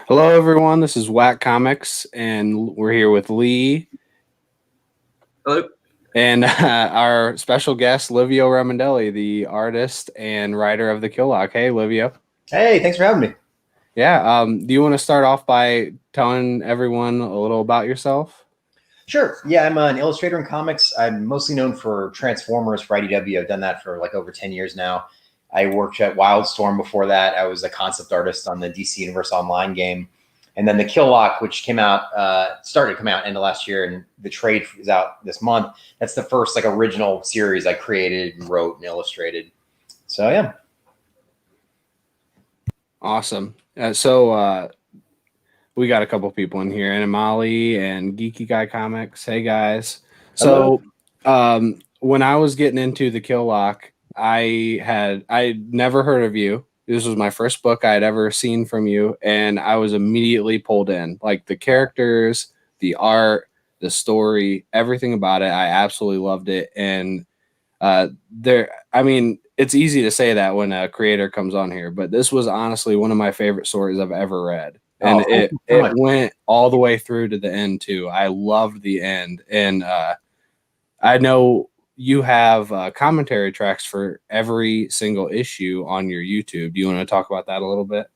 Hello, everyone. This is Whack Comics, and we're here with Lee. Hello. And our special guest, Livio Ramondelli, the artist and writer of The Kill Lock. Hey, Livio. Hey, thanks for having me. Yeah. Do you want to start off by telling everyone a little about yourself? Sure. Yeah, I'm an illustrator in comics. I'm mostly known for Transformers for IDW. I've done that for like over 10 years now. I worked at Wildstorm before that. I was a concept artist on the DC Universe Online game. And then The Kill Lock, which came out, started to come out end of last year, and the trade is out this month. That's the first like original series I created and wrote and illustrated. So yeah. Awesome. So we got a couple people in here, Animali and Geeky Guy Comics. Hey, guys. So when I was getting into The Kill Lock, I'd never heard of you. This was my first book I had ever seen from you, and I was immediately pulled in. Like the characters, the art, the story, everything about it. I absolutely loved it. And it's easy to say that when a creator comes on here, but this was honestly one of my favorite stories I've ever read. And it went all the way through to the end too. I loved the end. And I know you have commentary tracks for every single issue on your YouTube. Do you want to talk about that a little bit?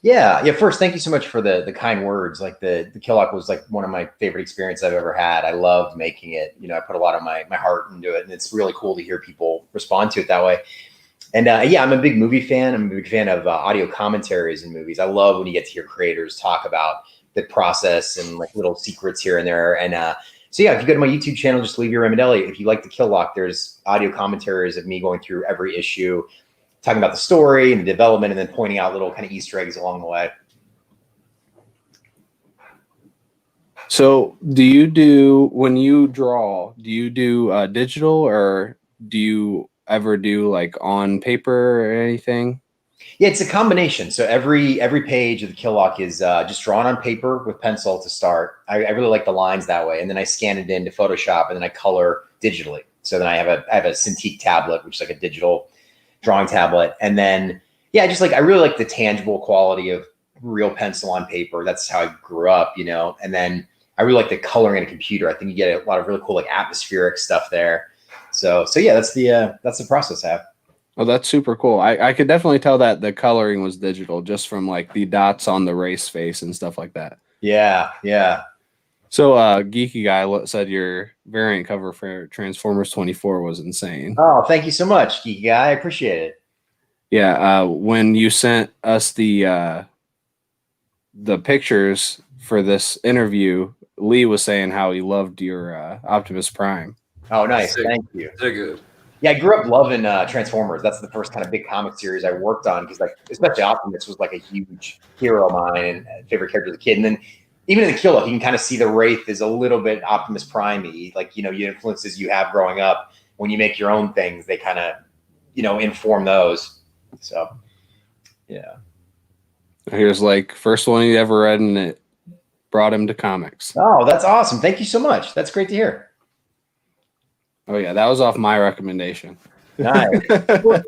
Yeah. First, thank you so much for the kind words. Like the Kill Lock was like one of my favorite experiences I've ever had. I loved making it. You know, I put a lot of my heart into it, and it's really cool to hear people respond to it that way. And yeah, I'm a big movie fan. I'm a big fan of audio commentaries in movies. I love when you get to hear creators talk about the process and like little secrets here and there. And so yeah, if you go to my YouTube channel, just LIVIO RAMONDELLI. If you like The Kill Lock, there's audio commentaries of me going through every issue, talking about the story and the development, and then pointing out little kind of Easter eggs along the way. So when you draw, do you do digital, or do you ever do like on paper or anything? Yeah, it's a combination. So every page of The Kill Lock is just drawn on paper with pencil to start. I really like the lines that way, and then I scan it into Photoshop, and then I color digitally. So then I have a Cintiq tablet, which is like a digital drawing tablet, and then yeah, I really like the tangible quality of real pencil on paper. That's how I grew up, you know. And then I really like the coloring in a computer. I think you get a lot of really cool like atmospheric stuff there. So yeah, that's the process I have. Oh, that's super cool. I could definitely tell that the coloring was digital just from like the dots on the race face and stuff like that. Yeah. So Geeky Guy said your variant cover for Transformers 24 was insane. Oh, thank you so much, Geeky Guy. I appreciate it. Yeah, when you sent us the pictures for this interview, Lee was saying how he loved your Optimus Prime. Oh, nice. Thank you. They're good. Yeah, I grew up loving Transformers. That's the first kind of big comic series I worked on, because like especially Optimus was like a huge hero of mine and favorite character as a kid. And then even in The Kill Lock, you can kind of see the Wraith is a little bit Optimus Prime-y. Like, you know, the influences you have growing up, when you make your own things, they kind of, you know, inform those. So, yeah. Here's like first one he ever read, and it brought him to comics. Oh, that's awesome. Thank you so much. That's great to hear. Oh yeah, that was off my recommendation. Nice. What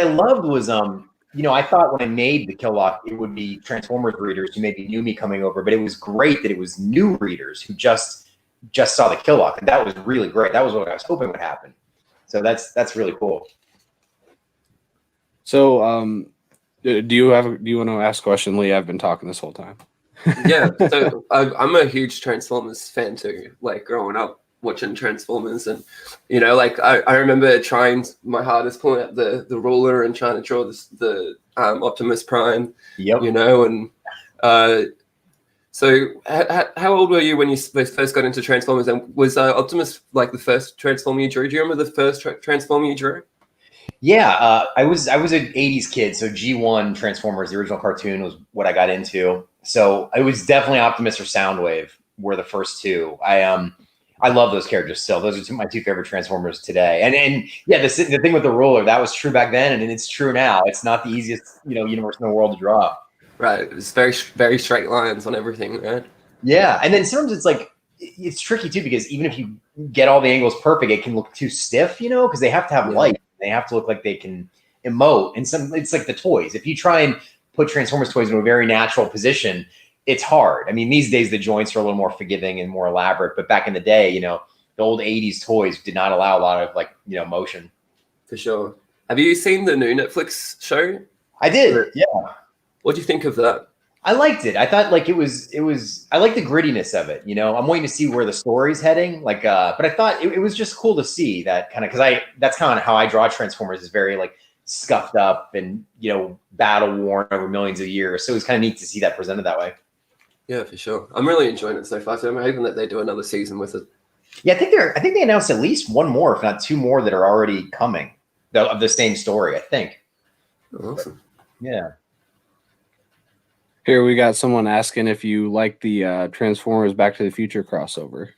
I loved was, you know, I thought when I made The Kill Lock, it would be Transformers readers who maybe knew me coming over, but it was great that it was new readers who just saw The Kill Lock, and that was really great. That was what I was hoping would happen. So that's really cool. So, do you want to ask a question, Lee? I've been talking this whole time. Yeah, so I'm a huge Transformers fan too. Like growing up watching Transformers, and you know, like I remember trying my hardest, pulling out the ruler and trying to draw the Optimus Prime. Yep. You know, and so how old were you when you first got into Transformers? And was Optimus like the first Transformer you drew? Do you remember the first Transformer you drew? Yeah, I was an '80s kid, so G1 Transformers, the original cartoon, was what I got into. So I was definitely Optimus or Soundwave were the first two. I love those characters still. Those are my two favorite Transformers today. And yeah, the thing with the ruler, that was true back then, and it's true now. It's not the easiest universe in the world to draw. Right. It's very straight lines on everything, right? Yeah, and then sometimes it's like it's tricky too because even if you get all the angles perfect, it can look too stiff, because they have to have light. They have to look like they can emote. And it's like the toys. If you try and put Transformers toys in a very natural position, it's hard. I mean, these days the joints are a little more forgiving and more elaborate, but back in the day, the old '80s toys did not allow a lot of motion. For sure. Have you seen the new Netflix show? I did. Yeah. What do you think of that? I liked it. I thought it was I like the grittiness of it. I'm waiting to see where the story's heading. But I thought it was just cool to see that kind of, because that's kind of how I draw Transformers, is very scuffed up and, battle worn over millions of years. So it was kind of neat to see that presented that way. Yeah, for sure. I'm really enjoying it so far. So I'm hoping that they do another season with it. Yeah, I think they announced at least one more, if not two more, that are already coming of the same story, I think. Awesome. Yeah. Here we got someone asking if you like the Transformers Back to the Future crossover.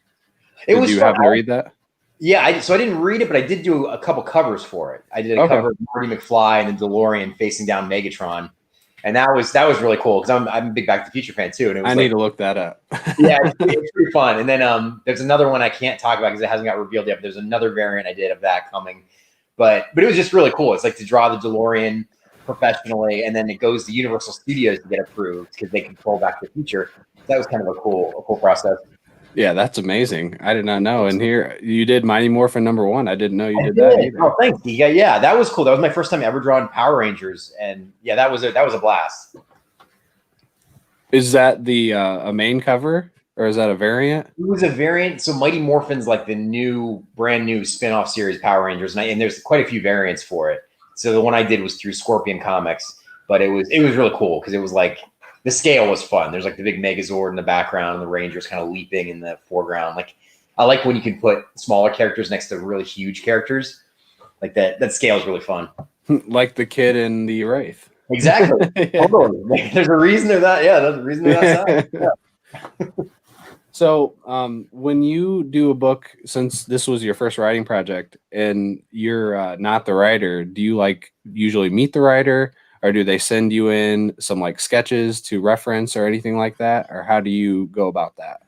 Did you happen to read that? Yeah, so I didn't read it, but I did do a couple covers for it. I did a cover of Marty McFly and the DeLorean facing down Megatron, and that was really cool because I'm a big Back to the Future fan too. And it was need to look that up. Yeah, it's pretty fun. And then there's another one I can't talk about because it hasn't got revealed yet. But there's another variant I did of that coming, but it was just really cool. It's like to draw the DeLorean professionally, and then it goes to Universal Studios to get approved because they control Back to the Future. That was kind of a cool process. Yeah, that's amazing. I did not know. And here you did Mighty Morphin #1. I didn't know you did that either. Oh, thanks. Yeah, that was cool. That was my first time ever drawing Power Rangers, and yeah, that was a blast. Is that the a main cover, or is that a variant? It was a variant. So Mighty Morphin's like the brand new spin-off series Power Rangers, and there's quite a few variants for it. So the one I did was through Scorpion Comics, but it was really cool because it was like the scale was fun. There's like the big Megazord in the background and the Rangers kind of leaping in the foreground. Like I like when you can put smaller characters next to really huge characters. Like that scale is really fun. Like the kid in the Wraith. Exactly. Yeah. Totally. There's a reason they're that. Yeah, there's a reason they're that size. Yeah. So when you do a book, since this was your first writing project and you're not the writer, do you usually meet the writer, or do they send you in some sketches to reference or anything like that? Or how do you go about that?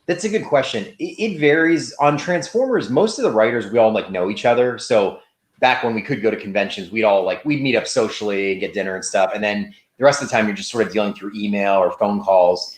That's a good question. It varies. On Transformers, most of the writers, we all know each other. So back when we could go to conventions, we'd meet up socially, get dinner and stuff. And then the rest of the time you're just sort of dealing through email or phone calls.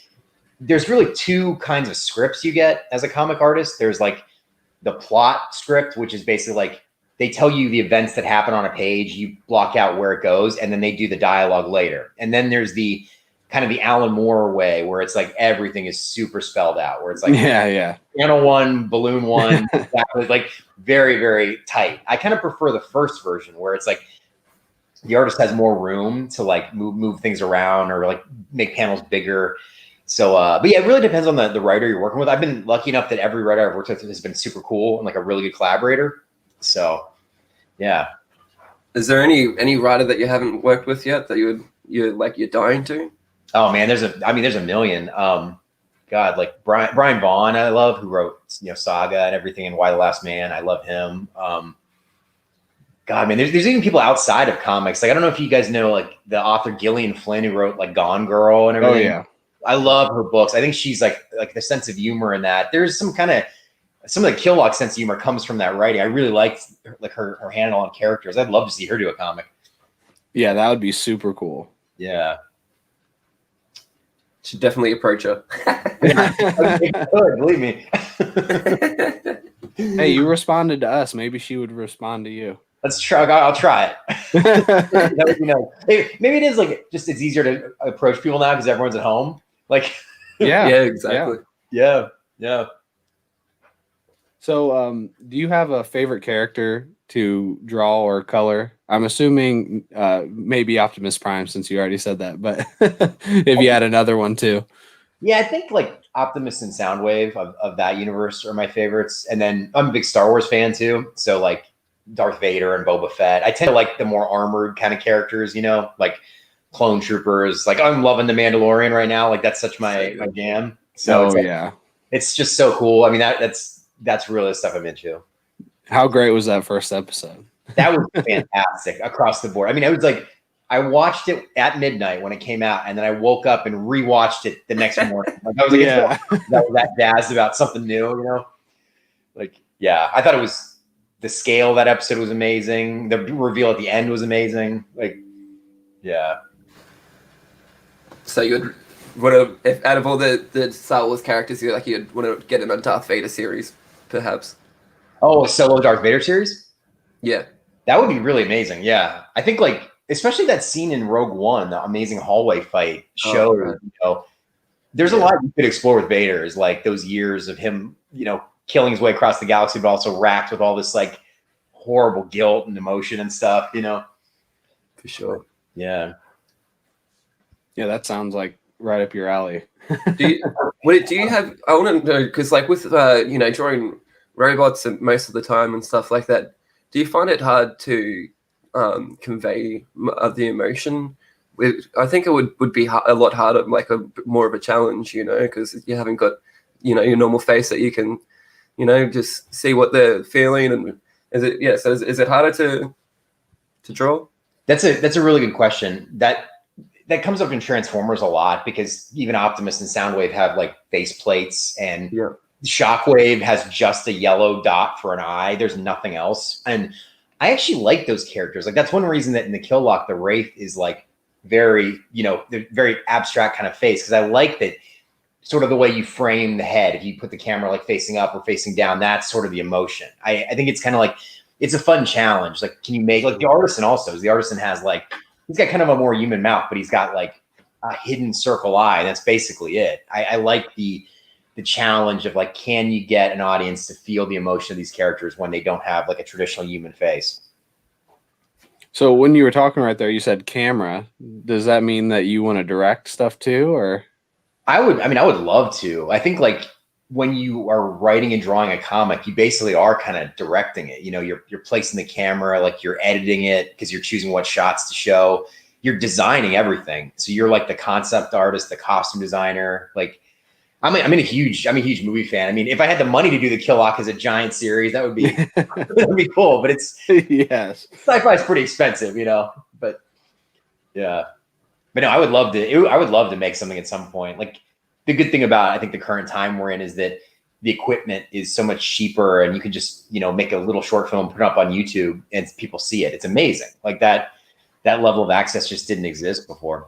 There's really two kinds of scripts you get as a comic artist. There's the plot script, which is basically they tell you the events that happen on a page, you block out where it goes, and then they do the dialogue later. And then there's the kind of the Alan Moore way, where it's everything is super spelled out, where it's panel 1, balloon 1, very, very tight. I kind of prefer the first version, where it's the artist has more room to move things around or make panels bigger. So, but yeah, it really depends on the writer you're working with. I've been lucky enough that every writer I've worked with has been super cool and a really good collaborator. So, yeah. Is there any writer that you haven't worked with yet that you're dying to? Oh man, there's a million. God, Brian Vaughn, I love, who wrote Saga and everything, and Why the Last Man. I love him. God, man, there's even people outside of comics. I don't know if you guys know the author Gillian Flynn, who wrote Gone Girl and everything. Oh yeah. I love her books. I think she's like the sense of humor in that. There's some of the Killock sense of humor comes from that writing. I really liked her handle on characters. I'd love to see her do a comic. Yeah, that would be super cool. Yeah. Should definitely approach her. Good, believe me. Hey, you responded to us. Maybe she would respond to you. Let's try. I'll try it. That would be nice. Maybe it is it's easier to approach people now because everyone's at home. Yeah, exactly. Yeah. So, do you have a favorite character to draw or color? I'm assuming maybe Optimus Prime, since you already said that, but if you had another one too. Yeah, I think Optimus and Soundwave of that universe are my favorites. And then I'm a big Star Wars fan too. So Darth Vader and Boba Fett. I tend to like the more armored kind of characters, you know, like clone troopers. Like I'm loving the Mandalorian right now. Like that's such my jam. So it's like, yeah. It's just so cool. I mean, that's really the stuff I'm into. How great was that first episode? That was fantastic across the board. I mean, it was like I watched it at midnight when it came out, and then I woke up and rewatched it the next morning. Like I was like, Yeah. I was that jazzed about something new, you know? Like, yeah, I thought it was the scale of that episode was amazing. The reveal at the end was amazing. Like, yeah. So you'd want to, if out of all the Star Wars characters, you'd want to get in a Darth Vader series, perhaps. Oh, a solo Darth Vader series? Yeah. That would be really amazing. Yeah. I think like, especially that scene in Rogue One, the amazing hallway fight showed, right. you know, there's a lot you could explore with Vader is like those years of him, you know, killing his way across the galaxy, but also racked with all this like horrible guilt and emotion and stuff, you know? For sure. Yeah. Yeah, that sounds like right up your alley. Do you have, I want to know, because like with, drawing robots and most of the time and stuff like that, do you find it hard to convey the emotion? I think it would be a lot harder, like more of a challenge, you know, because you haven't got, you know, your normal face that you can, you know, just see what they're feeling. And is it harder to draw? That's a really good question. That comes up in Transformers a lot because even Optimus and Soundwave have like face plates, and Shockwave has just a yellow dot for an eye. There's nothing else. And I actually like those characters. Like that's one reason that in the Kill Lock, the Wraith is like very, you know, very abstract kind of face. Cause I like that sort of the way you frame the head. If you put the camera like facing up or facing down, that's sort of the emotion. I think it's kind of like, it's a fun challenge. Like, can you make like the Artisan has like, he's got kind of a more human mouth, but he's got like a hidden circle eye. And that's basically it. I like the challenge of like, can you get an audience to feel the emotion of these characters when they don't have like a traditional human face? So when you were talking right there, you said camera. Does that mean that you want to direct stuff too, or? I would love to. I think like when you are writing and drawing a comic, you basically are kind of directing it. You know, you're placing the camera, like you're editing it because you're choosing what shots to show. You're designing everything. So you're like the concept artist, the costume designer. Like I'm a huge movie fan. I mean, if I had the money to do the Kill Lock as a giant series, that would be that'd be cool. But it's yes, sci-fi is pretty expensive, you know. But yeah, but no, I would love to make something at some point. Like the good thing about I think the current time we're in is that the equipment is so much cheaper, and you can just, you know, make a little short film, put it up on YouTube, and people see it. It's amazing. Like that level of access just didn't exist before.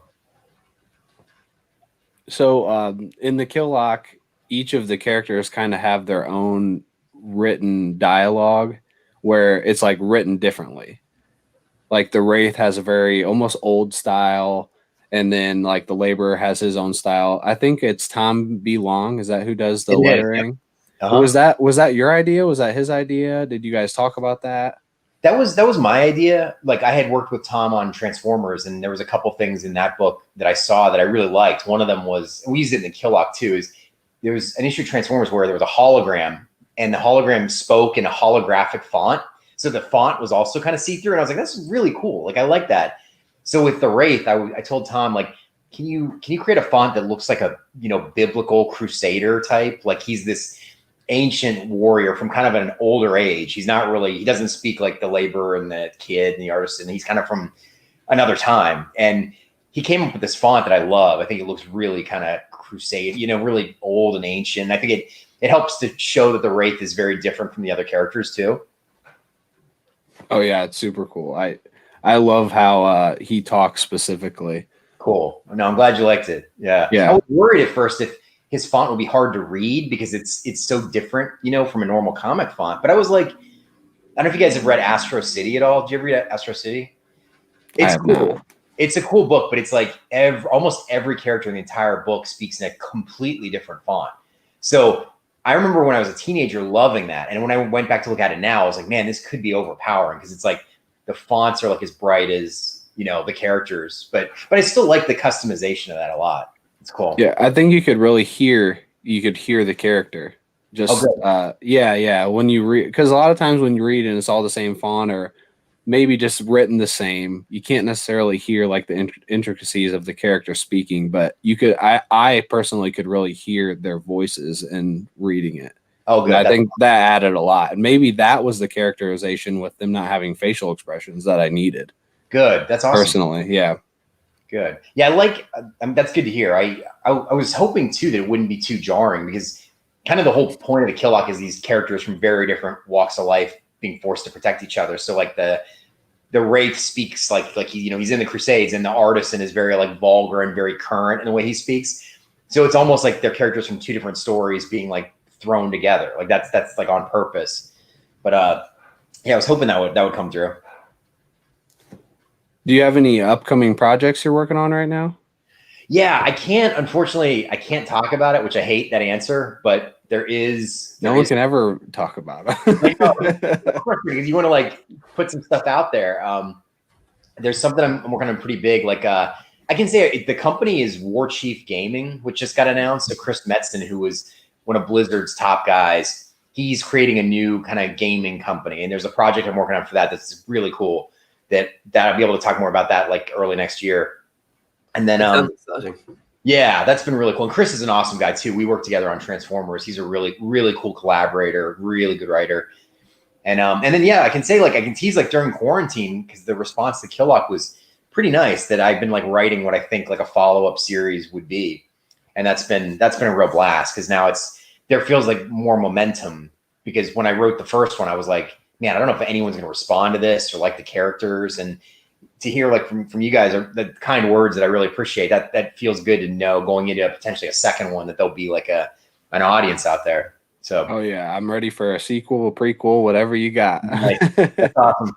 So in the Kill Lock, each of the characters kind of have their own written dialogue where it's like written differently. Like the Wraith has a very almost old style, and then like the Laborer has his own style. I think it's Tom B. Long. Is that who does the lettering? Uh-huh. Was that your idea? Was that his idea? Did you guys talk about that? That was my idea. Like I had worked with Tom on Transformers, and there was a couple things in that book that I saw that I really liked. One of them was, we used it in the Kill Lock too, is there was an issue of Transformers where there was a hologram, and the hologram spoke in a holographic font. So the font was also kind of see-through, and I was like, that's really cool. Like I like that. So with the Wraith, I told Tom, like, can you create a font that looks like a, you know, biblical crusader type? Like he's this ancient warrior from kind of an older age. He doesn't speak like the Laborer and the Kid and the Artisan. He's kind of from another time. And he came up with this font that I love. I think it looks really kind of crusade, you know, really old and ancient. I think it helps to show that the Wraith is very different from the other characters too. Oh yeah, it's super cool. I love how he talks specifically. Cool. No, I'm glad you liked it. Yeah. I was worried at first if his font would be hard to read because it's so different, you know, from a normal comic font. But I was like, I don't know if you guys have read Astro City at all. Did you ever read Astro City? It's cool. Not. It's a cool book, but it's like almost every character in the entire book speaks in a completely different font. So I remember when I was a teenager loving that. And when I went back to look at it now, I was like, man, this could be overpowering because it's like the fonts are like as bright as, you know, the characters. But I still like the customization of that a lot. It's cool. Yeah, I think you could really hear the character. Just good. yeah. When you read, because a lot of times when you read and it's all the same font or maybe just written the same, you can't necessarily hear like the intricacies of the character speaking, but you could. I personally could really hear their voices in reading it. Oh, And good. I think that added a lot, and maybe that was the characterization with them not having facial expressions that I needed. Good. That's awesome. Personally, yeah. Good. Yeah, that's good to hear. I was hoping too that it wouldn't be too jarring because kind of the whole point of the Killock is these characters from very different walks of life being forced to protect each other. So like the Wraith speaks like he's in the Crusades, and the Artisan is very like vulgar and very current in the way he speaks. So it's almost like they're characters from two different stories being like thrown together. Like that's like on purpose. But yeah, I was hoping that would come through. Do you have any upcoming projects you're working on right now? Yeah, unfortunately, I can't talk about it, which I hate that answer, but there is. No one can ever talk about it. I know, of course, because you want to like put some stuff out there. There's something I'm working on pretty big. Like I can say the company is War Chief Gaming, which just got announced. So Chris Metzen, who was one of Blizzard's top guys, he's creating a new kind of gaming company. And there's a project I'm working on for that that's really cool. That I'll be able to talk more about that like early next year. And then yeah, that's been really cool. And Chris is an awesome guy too. We work together on Transformers. He's a really, really cool collaborator, really good writer. And then yeah, I can tease like during quarantine, because the response to Killock was pretty nice, that I've been like writing what I think like a follow-up series would be. And that's been a real blast, because now there feels like more momentum, because when I wrote the first one, I was like, man, I don't know if anyone's going to respond to this or like the characters. And to hear like from you guys are the kind words that I really appreciate. That feels good to know going into potentially a second one that there'll be like an audience out there. So oh yeah, I'm ready for a sequel, a prequel, whatever you got. Nice. That's awesome.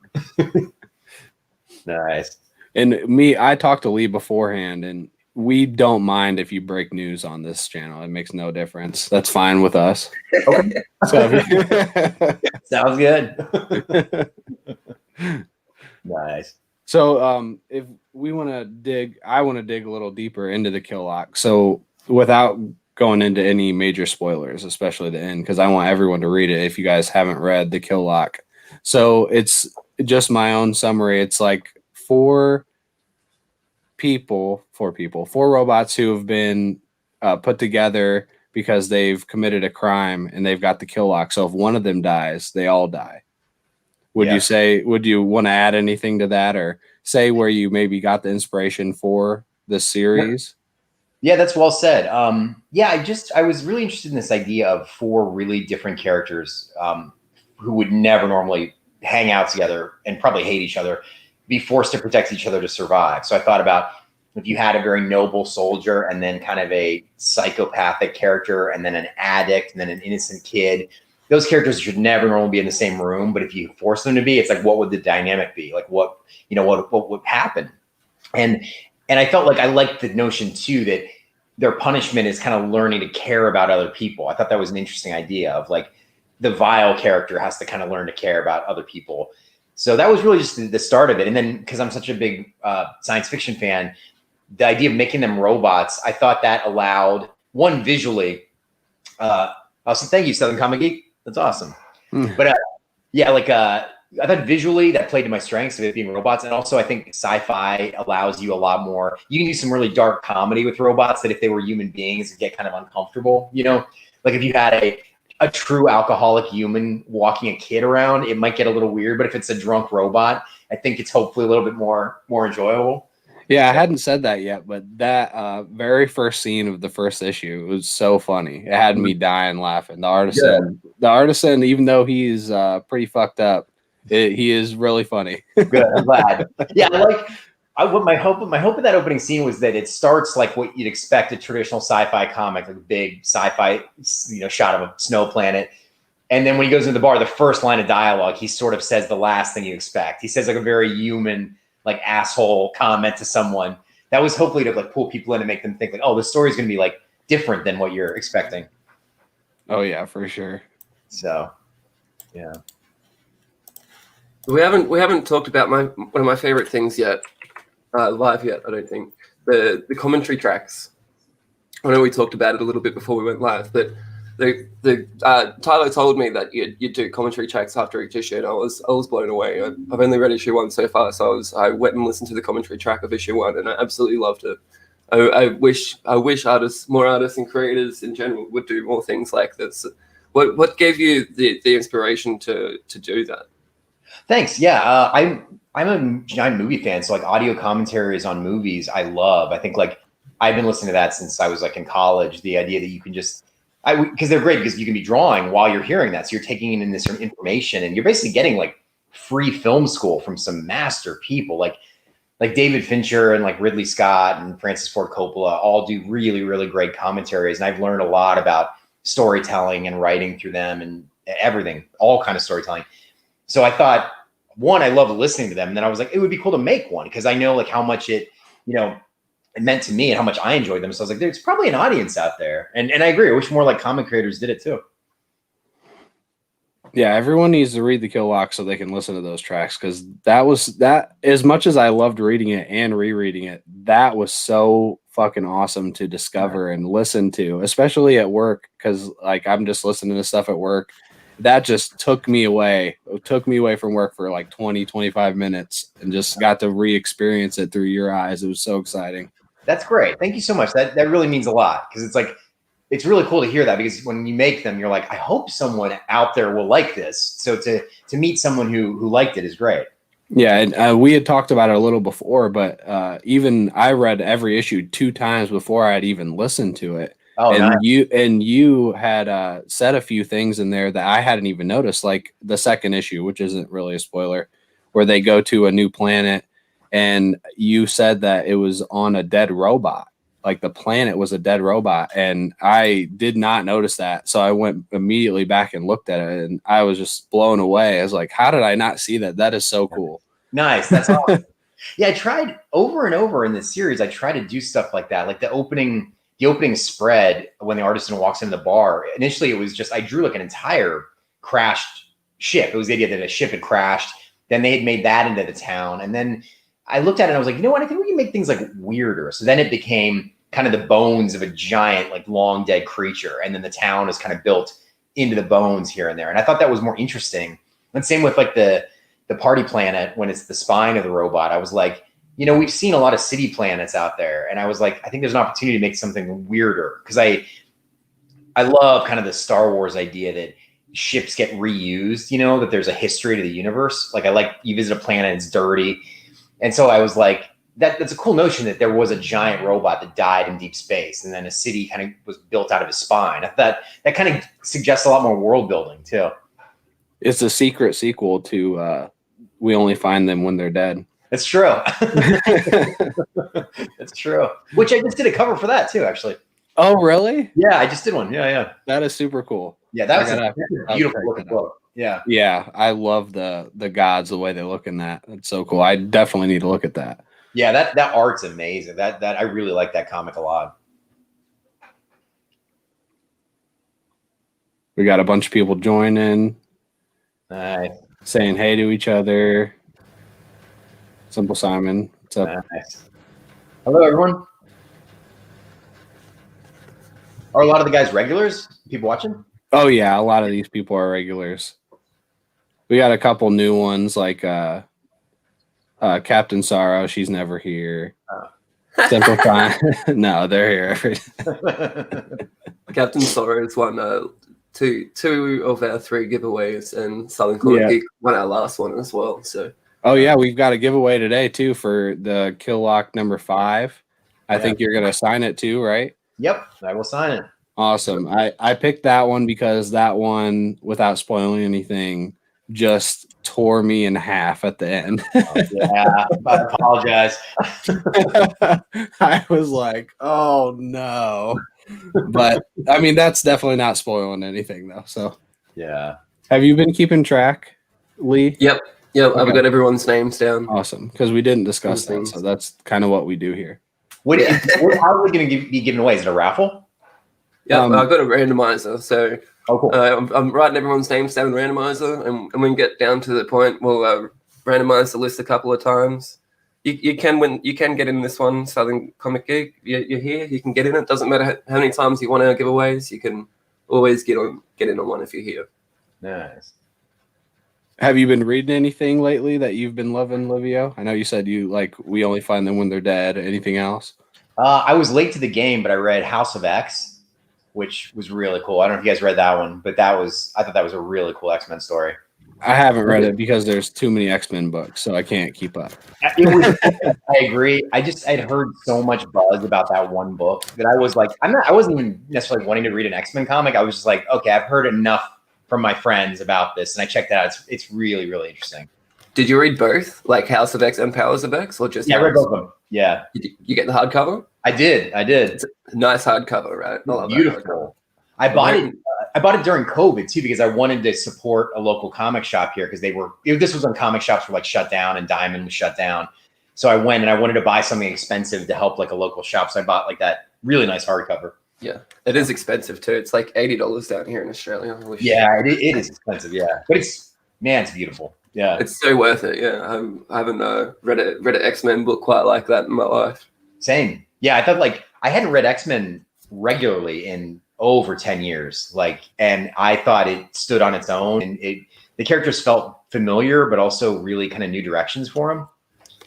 Nice. And I talked to Lee beforehand, and we don't mind if you break news on this channel. It makes no difference. That's fine with us. Okay. Sounds good. Nice. So if we want to dig, I want to dig a little deeper into the Killock. So without going into any major spoilers, especially the end, because I want everyone to read it if you guys haven't read the Killock. So it's just my own summary. It's like four robots who have been put together because they've committed a crime and they've got the Killock. So if one of them dies, they all die. Would you want to add anything to that, or say where you maybe got the inspiration for this series? Yeah, that's well said. Yeah, I was really interested in this idea of four really different characters who would never normally hang out together and probably hate each other, be forced to protect each other to survive. So I thought about if you had a very noble soldier and then kind of a psychopathic character and then an addict and then an innocent kid. Those characters should never normally be in the same room, but if you force them to be, it's like, what would the dynamic be? Like what would happen? And I felt like I liked the notion too, that their punishment is kind of learning to care about other people. I thought that was an interesting idea of like the vile character has to kind of learn to care about other people. So that was really just the start of it. And then because I'm such a big science fiction fan, the idea of making them robots, I thought that allowed one visually. Also, thank you, Southern Comic Geek. That's awesome. But yeah, like I thought visually that played to my strengths of it being robots. And also I think sci-fi allows you a lot more. You can do some really dark comedy with robots that if they were human beings would get kind of uncomfortable. Like if you had a true alcoholic human walking a kid around, it might get a little weird. But if it's a drunk robot, I think it's hopefully a little bit more enjoyable. Yeah, I hadn't said that yet, but that very first scene of the first issue was so funny. It had me dying laughing. The artisan, even though he's pretty fucked up, he is really funny. Good, I'm glad. Yeah, my hope of that opening scene was that it starts like what you'd expect a traditional sci-fi comic, like a big sci-fi, shot of a snow planet. And then when he goes into the bar, the first line of dialogue, he sort of says the last thing you expect. He says like a very human, like asshole comment to someone. That was hopefully to like pull people in and make them think like, oh, the story's going to be like different than what you're expecting. Oh yeah, for sure. So, yeah. We haven't talked about one of my favorite things yet, live yet. I don't think the commentary tracks. I know we talked about it a little bit before we went live, but Tyler told me that you do commentary tracks after each issue, and I was blown away. I've only read issue 1 so far, so I went and listened to the commentary track of issue 1, and I absolutely loved it. I wish more artists and creators in general would do more things like this. What gave you the inspiration to do that? Thanks. Yeah, I'm a giant movie fan, so like audio commentaries on movies, I love. I think like I've been listening to that since I was like in college. The idea that you can just, because they're great because you can be drawing while you're hearing that, so you're taking in this information, and you're basically getting like free film school from some master people, like David Fincher and like Ridley Scott and Francis Ford Coppola all do really, really great commentaries, and I've learned a lot about storytelling and writing through them and everything, all kind of storytelling. So I thought, one, I love listening to them. And then I was like, it would be cool to make one because I know like how much it meant to me and how much I enjoyed them. So I was like, there's probably an audience out there. And I agree. I wish more like comic creators did it too. Yeah, everyone needs to read the Kill Lock so they can listen to those tracks, because that as much as I loved reading it and rereading it, that was so fucking awesome to discover and listen to, especially at work, because like I'm just listening to stuff at work. That just took me away from work for like 20-25 minutes and just got to re-experience it through your eyes. It was so exciting. That's great. Thank you so much. That really means a lot, because it's like, it's really cool to hear that, because when you make them, you're like, I hope someone out there will like this. So to meet someone who liked it is great. Yeah, and we had talked about it a little before, but even I read every issue 2 times before I'd even listened to it. Oh, and nice. you had said a few things in there that I hadn't even noticed, like the second issue, which isn't really a spoiler, where they go to a new planet, and you said that it was on a dead robot. Like the planet was a dead robot, and I did not notice that. So I went immediately back and looked at it, and I was just blown away. I was like, how did I not see that? That is so cool. Nice. That's awesome. Yeah, I tried over and over in this series. I tried to do stuff like that, like the opening spread when the artist walks into the bar. Initially, it was just, I drew like an entire crashed ship. It was the idea that a ship had crashed. Then they had made that into the town. And then I looked at it and I was like, you know what? I think we can make things like weirder. So then it became kind of the bones of a giant, like long dead creature. And then the town is kind of built into the bones here and there. And I thought that was more interesting. And same with like the party planet, when it's the spine of the robot. I was like, you know, we've seen a lot of city planets out there. And I was like, I think there's an opportunity to make something weirder. Because I love kind of the Star Wars idea that ships get reused, you know, that there's a history to the universe. Like you visit a planet and it's dirty. And so I was like, that's a cool notion that there was a giant robot that died in deep space. And then a city kind of was built out of his spine. I thought that kind of suggests a lot more world building too. It's a secret sequel to We Only Find Them When They're Dead. That's true. That's true. Which I just did a cover for that too, actually. Oh, really? Yeah, I just did one. Yeah. That is super cool. Yeah, that's a beautiful looking book. Yeah. Yeah, I love the gods, the way they look in that. It's so cool. I definitely need to look at that. Yeah, that art's amazing. That I really like that comic a lot. We got a bunch of people joining. Nice. Saying hey to each other. Simple Simon, what's up? Nice. Hello, everyone. Are a lot of the guys regulars? People watching? Oh yeah, a lot of these people are regulars. We got a couple new ones, like Captain Sorrow. She's never here. Simple Simon. No, they're here. Captain Sorrow's won two of our 3 giveaways, and Southern Comic Geek won our last one as well. So. Oh yeah, we've got a giveaway today too for the Kill Lock number 5. I think you're gonna sign it too, right? Yep, I will sign it. Awesome. I picked that one because that one, without spoiling anything, just tore me in half at the end. Yeah, I apologize. I was like, oh no. But I mean, that's definitely not spoiling anything though. So yeah. Have you been keeping track, Lee? Yep. Okay. I've got everyone's names down. Awesome, because we didn't discuss that, so that's kind of what we do here. How are we going to be given away? Is it a raffle? Yeah, I've got a randomizer, so cool. I'm writing everyone's names down in the randomizer, and when we get down to the point, we'll randomize the list a couple of times. You can win. You can get in this one, Southern Comic Geek. You're here. You can get in it. Doesn't matter how many times you want our giveaways. You can always get in on one if you're here. Nice. Have you been reading anything lately that you've been loving, Livio? I know you said we only find them when they're dead. Anything else? I was late to the game, but I read House of X, which was really cool. I don't know if you guys read that one, but I thought that was a really cool X-Men story. I haven't read it because there's too many X-Men books, so I can't keep up. I agree. I'd heard so much buzz about that one book that I was like, I wasn't even necessarily wanting to read an X-Men comic. I was just like, okay, I've heard enough from my friends about this, and I checked it out. It's really, really interesting. Did you read both, like House of X and Powers of X, or just? Yeah, I read both of them. Yeah, you get the hardcover? I did. It's a nice hardcover, right? I love beautiful. I bought it during COVID too, because I wanted to support a local comic shop here, because this was when comic shops were like shut down and Diamond was shut down. So I went and I wanted to buy something expensive to help like a local shop. So I bought like that really nice hardcover. Yeah, it is expensive too. It's like $80 down here in Australia. Yeah, it is expensive. Yeah, but it's beautiful. Yeah, it's so worth it. Yeah, I haven't read an X-Men book quite like that in my life. Same. Yeah, I thought I hadn't read X-Men regularly in over 10 years. And I thought it stood on its own, and the characters felt familiar, but also really kind of new directions for him.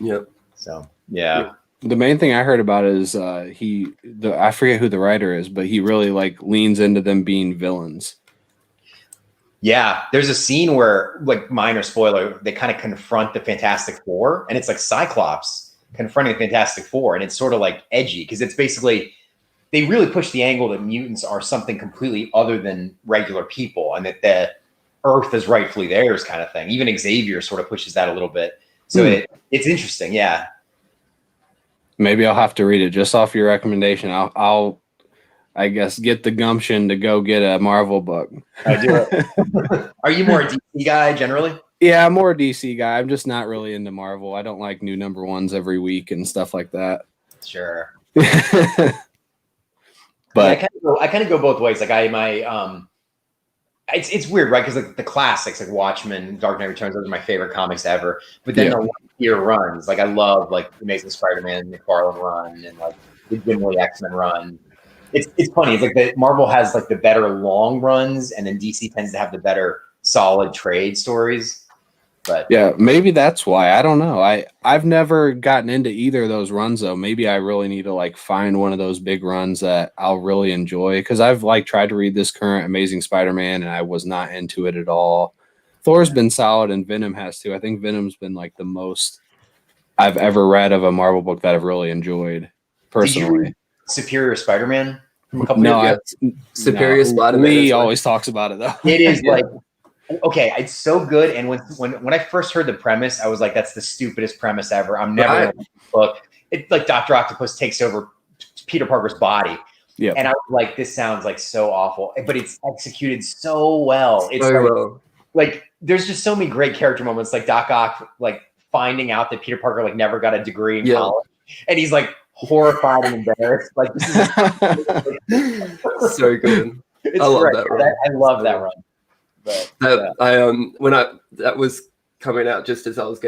Yep. So yeah. The main thing I heard about is I forget who the writer is, but he really leans into them being villains. Yeah, there's a scene where, minor spoiler, they kind of confront the Fantastic Four, and it's like Cyclops confronting the Fantastic Four, and it's sort of edgy, because it's basically, they really push the angle that mutants are something completely other than regular people, and that the Earth is rightfully theirs, kind of thing. Even Xavier sort of pushes that a little bit. So it's interesting, yeah. Maybe I'll have to read it just off your recommendation. I'll I guess, get the gumption to go get a Marvel book. I do it. Are you more a DC guy generally? Yeah, I'm more a DC guy. I'm just not really into Marvel. I don't like new #1s every week and stuff like that. Sure. But yeah, I kind of go both ways. It's weird, right? Because the classics like Watchmen, Dark Knight Returns, those are my favorite comics ever. But then the one-year runs, I love the Amazing Spider-Man, McFarlane run, and the Jim Lee X-Men run. It's funny. It's that Marvel has the better long runs, and then DC tends to have the better solid trade stories. But yeah, maybe that's why. I don't know. I've never gotten into either of those runs though. Maybe I really need to find one of those big runs that I'll really enjoy, because I've tried to read this current Amazing Spider-Man and I was not into it at all. Thor's been solid and Venom has too. I think Venom's been the most I've ever read of a Marvel book that I've really enjoyed personally. Did you read Superior Spider-Man from a couple years ago? Superior Spider-Man. Lee always talks about it though. It is okay, it's so good. And when I first heard the premise, I was like, that's the stupidest premise ever. I'm never going to read this book. It's like Dr. Octopus takes over Peter Parker's body. Yeah. And I was like, this sounds so awful, but it's executed so well. It's there's just so many great character moments, like Doc Ock, finding out that Peter Parker never got a degree in college. And he's horrified and embarrassed. This is so good. I love that run. I love that run. But, that was coming out just as I was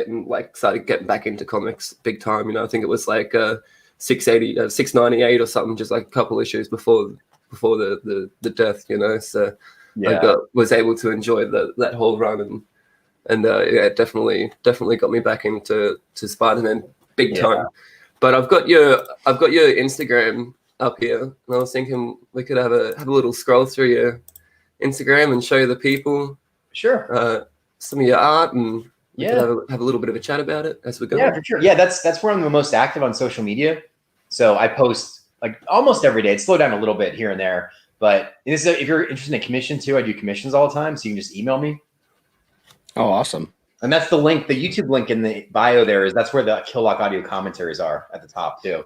started getting back into comics big time. I think it was 698 or something, just a couple issues before the death. So I was able to enjoy that whole run, and it definitely got me back into Spider-Man big time. But I've got your Instagram up here, and I was thinking we could have a little scroll through your Instagram and show the people some of your art, and we could have a little bit of a chat about it as we go. Yeah, for sure. Yeah, that's where I'm the most active on social media. So I post almost every day. It's slowed down a little bit here and there, but if you're interested in a commission too, I do commissions all the time, so you can just email me. Oh, awesome. And that's the link, the YouTube link in the bio that's where the Killlock audio commentaries are at the top too.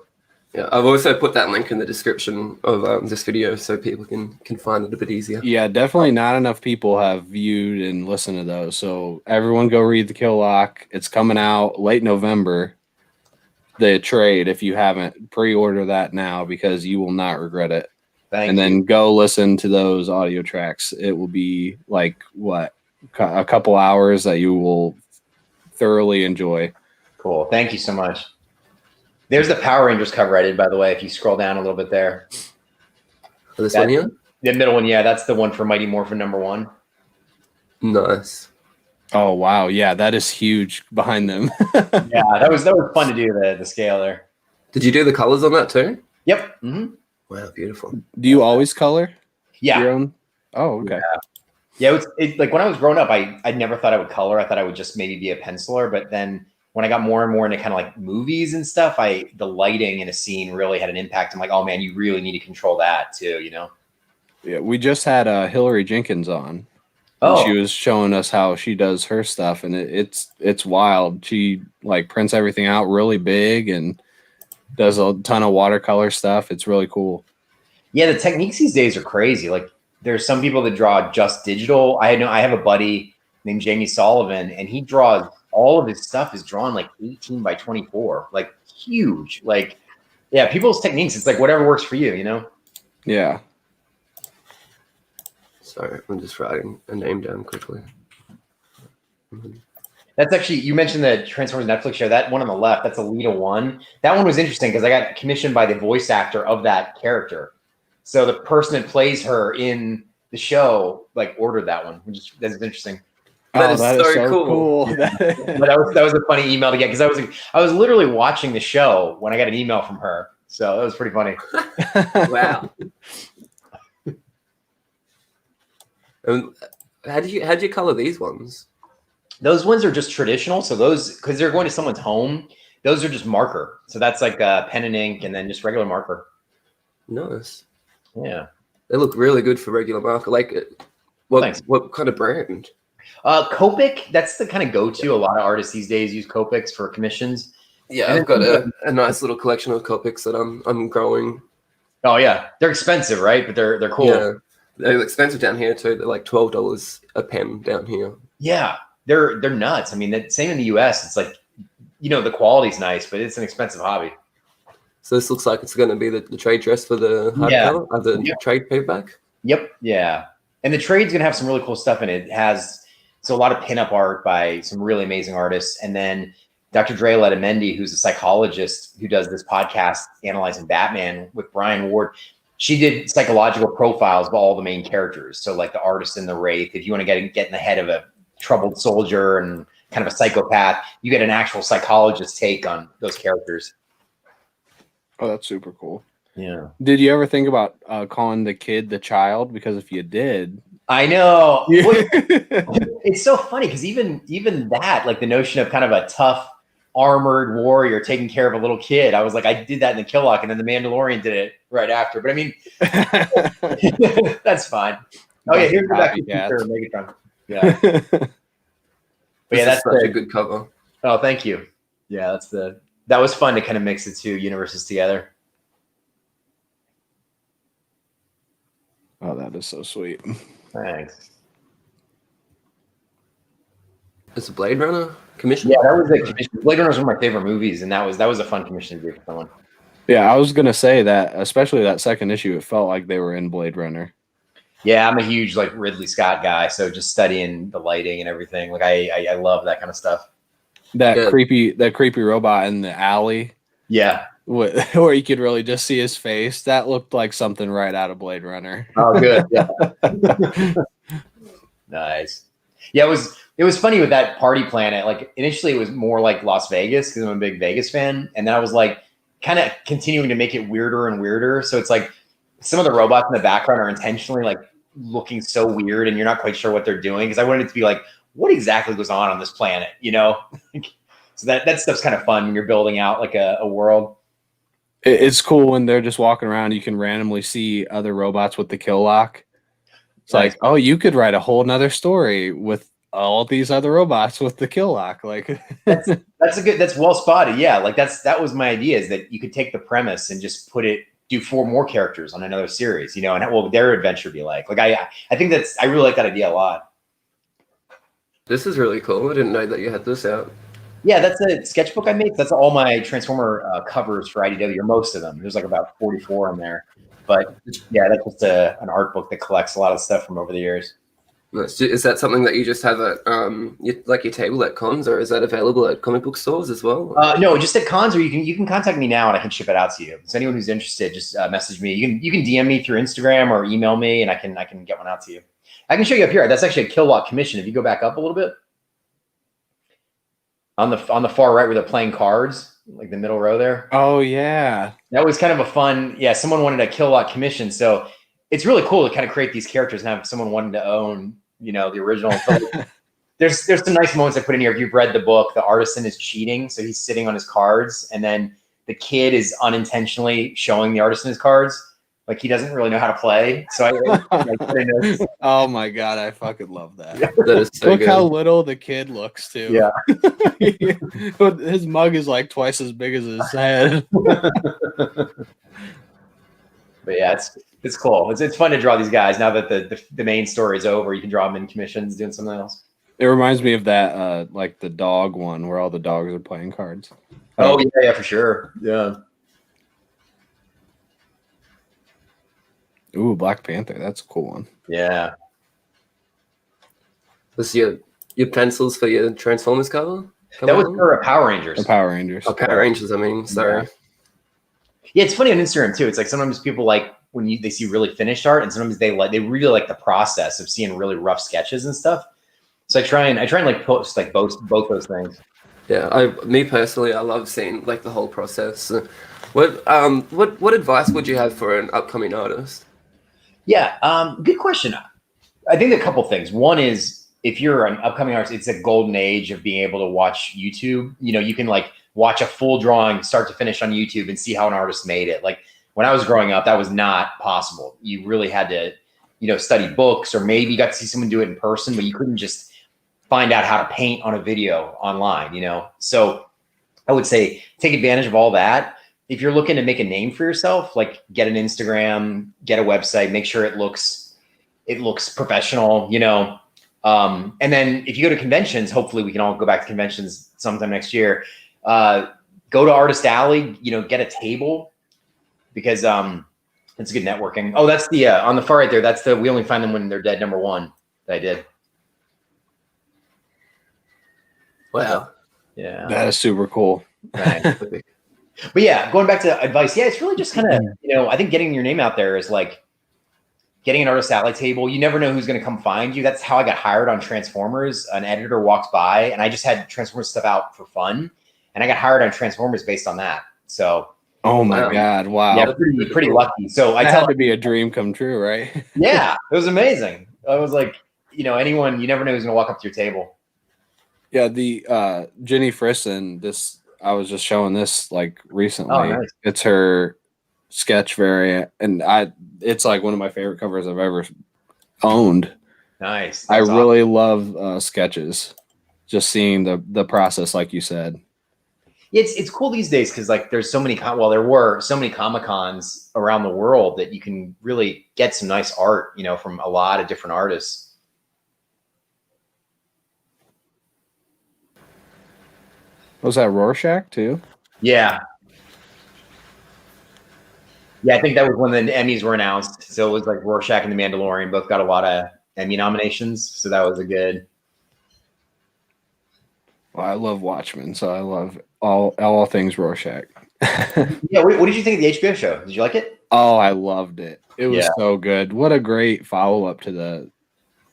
Yeah, I've also put that link in the description of this video so people can find it a bit easier. Yeah, definitely not enough people have viewed and listened to those. So everyone go read the Killlock. It's coming out late November. The trade, if you haven't, pre-order that now because you will not regret it. Then go listen to those audio tracks. It will be a couple hours that you will thoroughly enjoy. Cool. Thank you so much. There's the Power Rangers cover I did, by the way, if you scroll down a little bit there. This one here? The middle one, yeah, that's the one for Mighty Morphin #1. Nice. Oh wow, yeah, that is huge behind them. Yeah, that was fun to do the scale there. Did you do the colors on that too? Yep. Mm-hmm. Wow, beautiful. Do you always color Yeah. your own? Oh, okay. Yeah, it's like when I was growing up, I never thought I would color. I thought I would just maybe be a penciler. But then when I got more and more into kind of like movies and stuff, the lighting in a scene really had an impact. I'm like, oh man, you really need to control that too, you know? Yeah, we just had Hillary Jenkins on. Oh, She was showing us how she does her stuff, and it's wild. She like prints everything out really big and does a ton of watercolor stuff. It's really cool. yeah, the techniques these days are crazy. Like there's some people that draw just digital. I have a buddy named Jamie Sullivan, and he draws all of his stuff is drawn like 18 by 24, like huge. Like, yeah, people's techniques. It's like whatever works for you, you know? Yeah. Sorry, I'm just writing a name down quickly. That's actually, you mentioned the Transformers Netflix show. That one on the left, that's Alita 1. That one was interesting because I got commissioned by the voice actor of that character. So the person that plays her in the show like ordered that one, which is that's interesting. That is so cool. But that was a funny email to get because I was literally watching the show when I got an email from her. So that was pretty funny. Wow. How do you color these ones? Those ones are just traditional. So those, because they're going to someone's home, those are just marker. So that's like pen and ink and then just regular marker. Nice. Yeah. They look really good for regular marker. Like, what kind of brand? Copic, that's the kind of go-to. A lot of artists these days use Copics for commissions. Yeah, I've got a nice little collection of Copics that I'm growing. Oh yeah, they're expensive, right? But they're cool. Yeah, they're expensive down here too. They're like $12 a pen down here. Yeah, they're nuts. I mean, same in the US. It's like, you know, the quality's nice, but it's an expensive hobby. So this looks like it's going to be the trade dress for the hardcover, the trade paperback. Yep. Yeah, and the trade's gonna have some really cool stuff in it. It has a lot of pinup art by some really amazing artists, and then Dr. Dre Letamendi, who's a psychologist who does this podcast analyzing Batman with Brian Ward. She did psychological profiles of all the main characters. So like the artist and the wraith. If you want to get in the head of a troubled soldier and kind of a psychopath, you get an actual psychologist take on those characters. Oh, that's super cool. Yeah. Did you ever think about calling the kid the child? Because if you did, I know. It's so funny because even that, like the notion of kind of a tough armored warrior taking care of a little kid. I was like, I did that in the Killock, and then the Mandalorian did it right after. But I mean, that's fine. Oh yeah, here's the back to Megatron. Yeah. But yeah, that's such a good cover. Oh, thank you. Yeah, that was fun to kind of mix the two universes together. Oh, that is so sweet. Thanks. It's a Blade Runner commission? Yeah, that was a commission. Blade Runner was one of my favorite movies, and that was a fun commission to do for someone. Yeah, I was gonna say that, especially that second issue, it felt like they were in Blade Runner. Yeah, I'm a huge like Ridley Scott guy, so just studying the lighting and everything, like I love that kind of stuff. That creepy robot in the alley. Yeah, where you could really just see his face. That looked like something right out of Blade Runner. Oh, good. Yeah. Nice. Yeah, it was funny with that Party Planet. Like initially it was more like Las Vegas because I'm a big Vegas fan. And then I was like kind of continuing to make it weirder and weirder. So it's like some of the robots in the background are intentionally like looking so weird and you're not quite sure what they're doing. Because I wanted it to be like, what exactly goes on this planet, you know? So that stuff's kind of fun when you're building out like a world. It's cool when they're just walking around. You can randomly see other robots with the kill lock. It's like, oh, you could write a whole nother story with all these other robots with the kill lock. Like that's well spotted. Yeah, like that was my idea, is that you could take the premise and just do 4 more characters on another series, you know, and what would their adventure be like? Like I think I really like that idea a lot. This is really cool. I didn't know that you had this out. Yeah, that's a sketchbook I made. That's all my Transformer covers for IDW, or most of them. There's like about 44 in there. But yeah, that's just an art book that collects a lot of stuff from over the years. Is that something that you just have at like your table at cons, or is that available at comic book stores as well? No, just at cons, or you can contact me now and I can ship it out to you. So anyone who's interested, just message me. You can DM me through Instagram or email me, and I can get one out to you. I can show you up here. That's actually a Kill commission. If you go back up a little bit, on the far right where they're playing cards, like the middle row there. Oh yeah, that was kind of a fun. Yeah, someone wanted a Kill commission, so it's really cool to kind of create these characters and have someone wanting to own, the original. There's some nice moments I put in here. If you've read the book, the artisan is cheating, so he's sitting on his cards, and then the kid is unintentionally showing the artisan his cards, like he doesn't really know how to play. So I put in this. Oh my god, I fucking love that. That is so Look good. how little the kid looks too. Yeah. His mug is like twice as big as his head. But yeah, it's cool. It's fun to draw these guys now that the main story is over. You can draw them in commissions doing something else. It reminds me of that like the dog one where all the dogs are playing cards. Oh yeah, for sure. Yeah. Ooh, Black Panther. That's a cool one. Yeah. Was your pencils for your Transformers cover? That was for Power Rangers. The Power Rangers. Oh, Power Rangers, I mean, sorry. Yeah, it's funny on Instagram too. It's like sometimes people like when they see really finished art, and sometimes they really like the process of seeing really rough sketches and stuff. So I try and like post like both those things. Yeah, me personally, I love seeing like the whole process. What advice would you have for an upcoming artist? Yeah, good question. I think a couple things. One is if you're an upcoming artist, it's a golden age of being able to watch YouTube. You can like watch a full drawing start to finish on YouTube and see how an artist made it. Like when I was growing up, that was not possible. You really had to, study books, or maybe you got to see someone do it in person, but you couldn't just find out how to paint on a video online, So I would say take advantage of all that. If you're looking to make a name for yourself, like get an Instagram, get a website, make sure it looks professional, and then if you go to conventions, hopefully we can all go back to conventions sometime next year. Go to Artist Alley, get a table, because it's good networking. Oh, that's the on the far right there. That's the We Only Find Them When They're Dead #1 that I did. Wow. Yeah. That is super cool. Right. But yeah, going back to advice, yeah, it's really just kind of, I think getting your name out there is like getting an Artist Alley table. You never know who's going to come find you. That's how I got hired on Transformers. An editor walked by, and I just had Transformers stuff out for fun, and I got hired on Transformers based on that. So, oh my god, wow, yeah, pretty lucky. So that had to be a dream come true, right? Yeah, it was amazing. I was like, anyone, you never know who's going to walk up to your table. Yeah, the Jenny Frisson, I was just showing this like recently. Oh, nice. It's her sketch variant, and it's like one of my favorite covers I've ever owned. Nice. I really love sketches. Just seeing the process, like you said. It's cool these days because like there's so many there were so many Comic-Cons around the world that you can really get some nice art, from a lot of different artists. Was that Rorschach too? Yeah. Yeah, I think that was when the Emmys were announced. So it was like Rorschach and The Mandalorian both got a lot of Emmy nominations. So that was a good. Well, I love Watchmen, so I love all things Rorschach. Yeah, what did you think of the HBO show? Did you like it? Oh, I loved it. It was so good. What a great follow-up to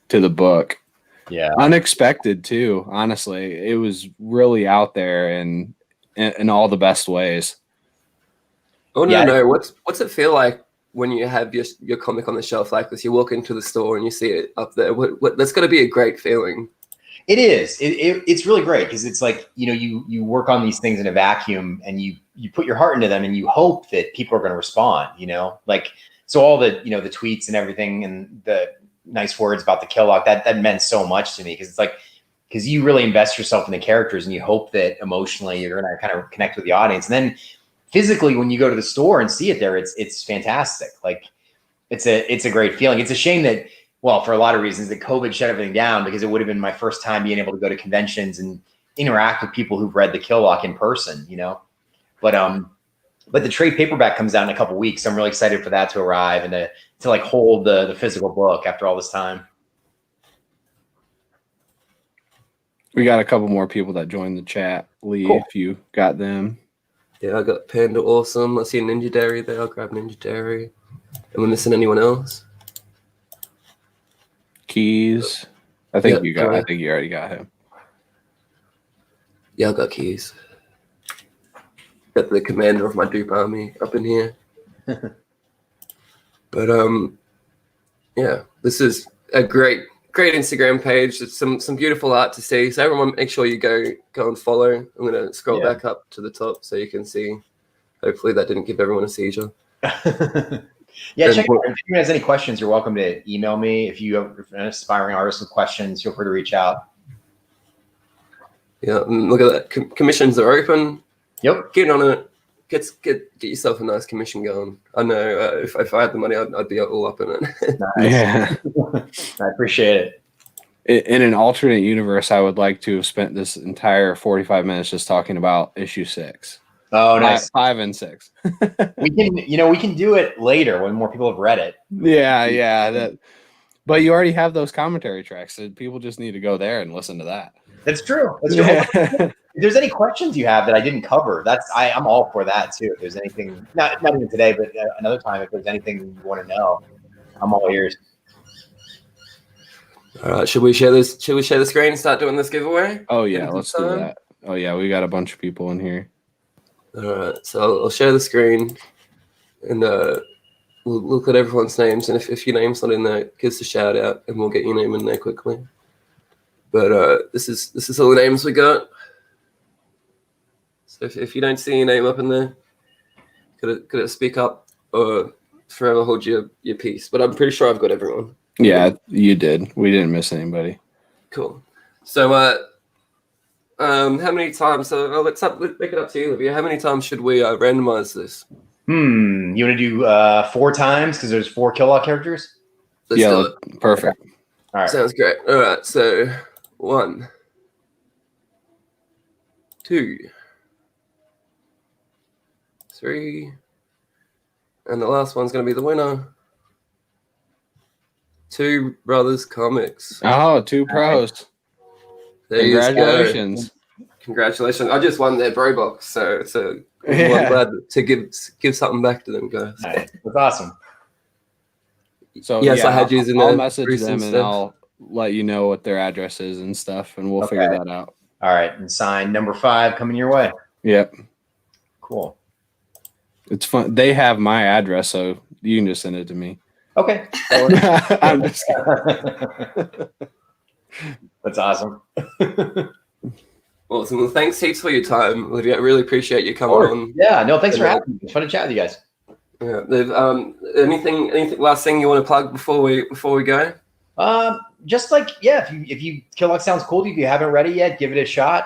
the book. Yeah. Unexpected too, honestly. It was really out there and in all the best ways. Oh no! What's it feel like when you have your comic on the shelf like this? You walk into the store and you see it up there. That's got to be a great feeling. It is. It's really great because it's like you work on these things in a vacuum and you put your heart into them and you hope that people are going to respond. Like so all the the tweets and everything and the nice words about the Killock that meant so much to me because it's like because you really invest yourself in the characters and you hope that emotionally you're going to kind of connect with the audience, and then physically when you go to the store and see it there, it's fantastic. Like it's a great feeling. It's a shame that, well, for a lot of reasons, that COVID shut everything down because it would have been my first time being able to go to conventions and interact with people who've read the Killock in person, But the trade paperback comes out in a couple weeks. So I'm really excited for that to arrive and to like hold the physical book after all this time. We got a couple more people that joined the chat. Lee, Cool. if you got them. Yeah, I got Panda Awesome. I see a Ninja Dairy there. I'll grab Ninja Dairy. Am I missing anyone else? Keys. I think Yep, you got. I correct. think you already got him. Yeah, I got Keys. Got the commander of my dupe army up in here. But yeah, this is a great Instagram page. It's some beautiful art to see. So everyone, make sure you go and follow. I'm gonna scroll back up to the top so you can see. Hopefully that didn't give everyone a seizure. Yeah, check it out. If anyone has any questions, you're welcome to email me. If you have an aspiring artist with questions, feel free to reach out. Yeah, and look at that. Commissions are open. Yep. Get on it. Get yourself a nice commission going. I know if I had the money, I'd be all up in it. Nice. Yeah. I appreciate it. In an alternate universe, I would like to have spent this entire 45 minutes just talking about issue 6. Oh, nice. 5 and 6. We can do it later when more people have read it. Yeah. But you already have those commentary tracks. So people just need to go there and listen to that. That's true. That's true. Yeah. If there's any questions you have that I didn't cover, I'm all for that too. If there's anything, not even today, but another time, if there's anything you want to know, I'm all ears. All right, should we share this? Should we share the screen and start doing this giveaway? Oh yeah, let's do that. Oh yeah, we got a bunch of people in here. All right, so I'll share the screen, and we'll look at everyone's names, and if your name's not in there, give us a shout out, and we'll get your name in there quickly. But this is all the names we got. So if you don't see your name up in there, could it speak up or forever hold your peace? But I'm pretty sure I've got everyone. Yeah, you did. We didn't miss anybody. Cool. So how many times? So let's make it up to you, Olivia. How many times should we randomize this? You want to do 4 times because there's 4 Kill Law characters? Let's do it. Perfect. Okay. All right. Sounds great. All right. So 1, 2, 3, and the last one's going to be the winner. 2 Brothers Comics. Oh, 2 pros. There you Congratulations. go. Congratulations. I just won their bro box, so Yeah. I'm glad to give something back to them, guys. All right. That's awesome. So Yes, yeah, I had you in I'll there. message them and I'll let you know what their address is and stuff, and we'll figure that out. All right. And sign number 5 coming your way. Yep. Cool. It's fun. They have my address, so you can just send it to me. Okay. I'm just kidding. That's awesome. Awesome. Well, thanks heaps for your time, Olivia. I really appreciate you coming on. Yeah. No, thanks for having me. It's fun to chat with you guys. Yeah. Anything last thing you want to plug before we go? Just like, yeah, if you Kill Law sounds cool, if you haven't read it yet, give it a shot.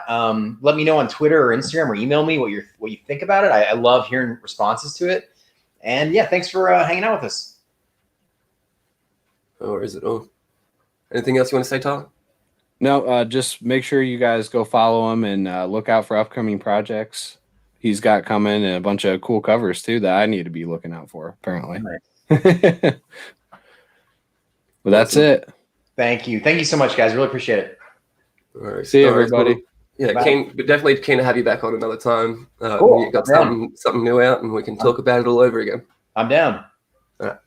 Let me know on Twitter or Instagram or email me what you think about it. I love hearing responses to it. And yeah, thanks for hanging out with us. Or is it all? Anything else you want to say, Tyler? No, just make sure you guys go follow him and look out for upcoming projects he's got coming, and a bunch of cool covers too that I need to be looking out for, apparently. Nice. Well, that's it. Thank you so much, guys. Really appreciate it. All right. See you, everybody. Well, yeah, definitely keen to have you back on another time. Cool. When you got something new out, and we can talk about it all over again. I'm down. All right.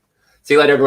See you later, everyone.